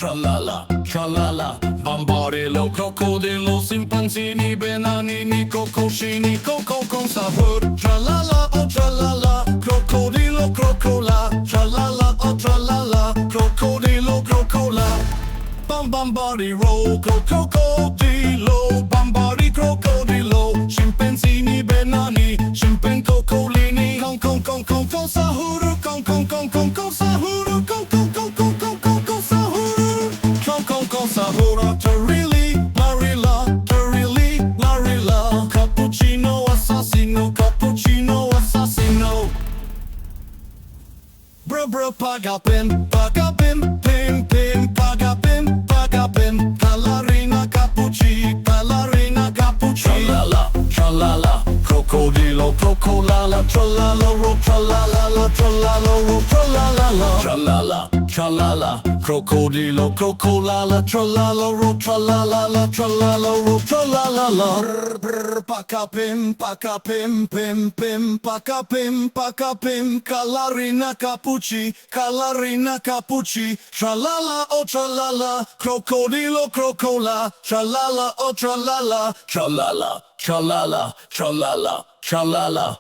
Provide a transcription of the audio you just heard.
Tralala, tralala, bambarello, crocodilo, scimpanzini, bananini, cocoscini, coco con sapore. Tralala, oh tralala, crocodilo, crocola. Tralala, oh tralala, crocodilo, crocola. Bambari roll, crocodilo, bambari crocodilo, scimpanzini, banani, scimpan cocolini, con sahuru, con sahuru, con sahuru, con sahura, tarili, larila, cappuccino assassino, pagapim, pagapim, ballerina cappucci, tralala, tralala, crocodilo, crocolala, tralala, ro, tralala, tralala, tralala, crocodilo, crocolala, tralala, ro, tralala, ro, tralala, pacapim, pacapim, calarina cappucci, tralala, oh tralala, crocodilo, crocola, tralala, oh tralala, tralala,